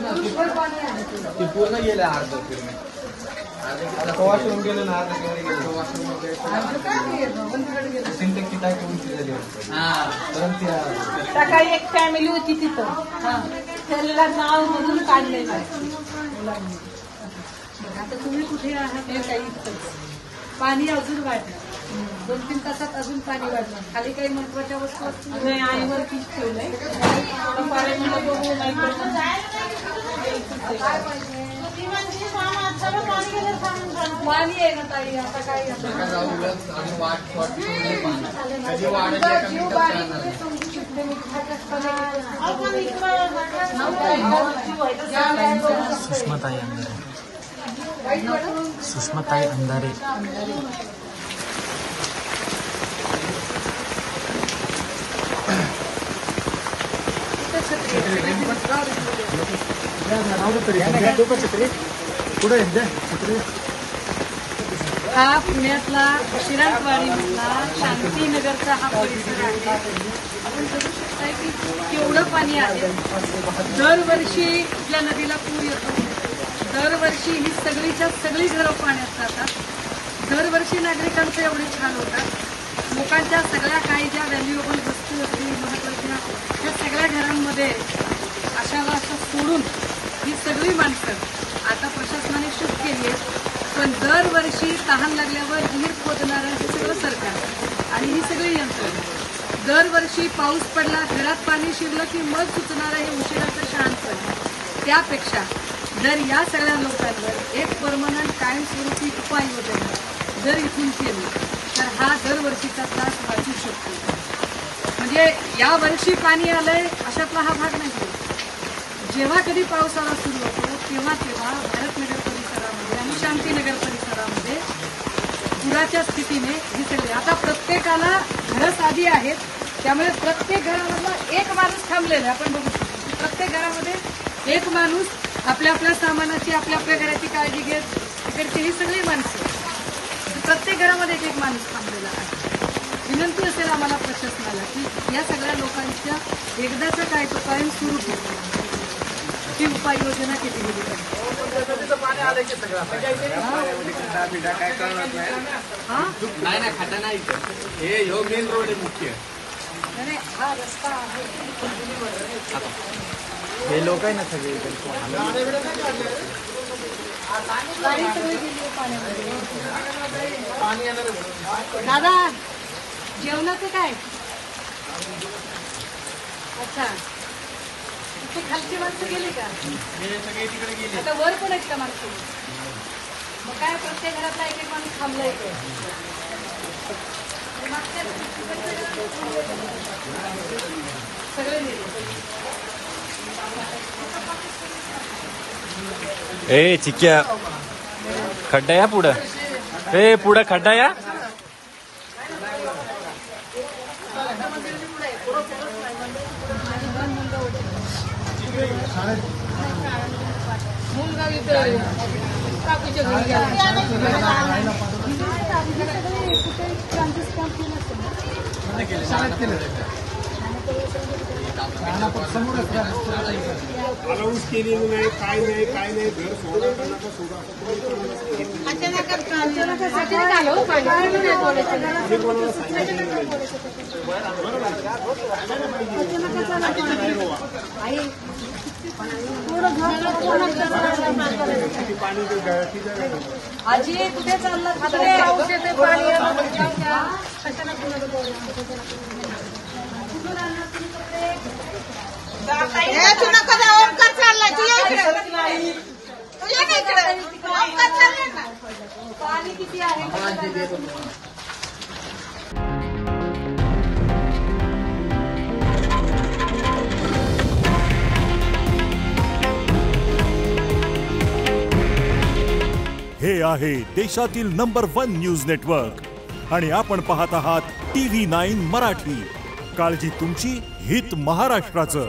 ते पूर्ण गेलं अर्ध फिरणे वॉशरूम गेलं ना अर्ध वॉशरूम सिंटेक्सची टाकी उंची झाली सकाळी एक फॅमिली होती तिथं त्याला नाव म्हणून काढलेलं आहे मुलांनी. आता तुम्ही कुठे आहात हे काही पाणी अजून वाढलं 2-3 तासात अजून पाणी वाढलं. खाली काही महत्वाच्या वस्तू असतील नाही आईवर पीठ ठेवलंय पाणी आहे ना ताई आता काय सुषमाताई अंधारे हा पुण्यातला शिराळवाडीमधला शांतीनगरचा हा परिसर आहे. आपण बघू शकताय की केवढं पाणी आहे. दरवर्षी आपल्या नदीला पूर येतो. दरवर्षी ही सगळीच्या सगळी घरं पाण्यात जातात. दरवर्षी नागरिकांचं एवढे छान होतात. लोकांच्या सगळ्या काही ज्या व्हॅल्युएबल वस्तू असतील महत्वाच्या त्या सगळ्या घरांमध्ये अशाला सोडून ही सगळी माणसं आता प्रशासनाने शिफ्ट केली आहे. पण दरवर्षी तहान लागल्यावर विहीर खोदणारं हे सगळं सरकार आणि ही सगळी यंत्रणा. दरवर्षी पाऊस पडला घरात पाणी शिरलं की मग सुचणारं हे उशिराचं शहाणपण. त्यापेक्षा जर या सगळ्या लोकांवर एक परमनंट कायमस्वरूपी उपाययोजना जर इथून केली तर हा दरवर्षीचा त्रास वाचू शकतो. म्हणजे या वर्षी पाणी आलंय अशातला हा भाग नाही. जेव्हा कधी पावसाळा सुरू होतो तेव्हा भारतनगर परिसरामध्ये आणि शांतीनगर परिसरामध्ये पुराच्या स्थितीने ही सगळी आता प्रत्येकाला घरं साधी आहेत. त्यामुळे प्रत्येक घरामधला एक माणूस थांबलेला आहे. आपण बघू शकतो प्रत्येक घरामध्ये एक माणूस आपल्या आपल्या सामानाची आपल्या आपल्या घराची काळजी घेत इकडची ही सगळी माणसं प्रत्येक घरामध्ये एक माणूस थांबलेला आहे. विनंती असेल आम्हाला प्रशासनाला की या सगळ्या लोकांच्या एकदाचा काय तो कायम सुरू ठेवा ही उपाययोजना केली गेली पाहिजे. पाणी आलं की सगळं काय करणार नाही खाटा नाही हे मेन रोड आहे मुख्य. नाही हा रस्ता आहे हे लोक आहे ना सगळे दादा जेवणाचं काय अच्छा ते खालची माणसं गेली का आता वर पण आहेत का माणसं मग काय प्रत्येक घरातला एक माणूस थांबलाय सगळे ए चिक्या खड्डा या पुढं ए पुढं खड्डा या मुलगा इथं काकूच्या घरी गेला अलाउन्स केली नाही काय नाही घर सोडा नका सोडा आजी कुठे चालला औषध पाणी ओंकार चाललाय पाणी किती आहे हे आहे देशातील नंबर 1 न्यूज नेटवर्क आणि आपण पाहत आहात TV9 मराठी. काळजी तुमची, हित महाराष्ट्राचं.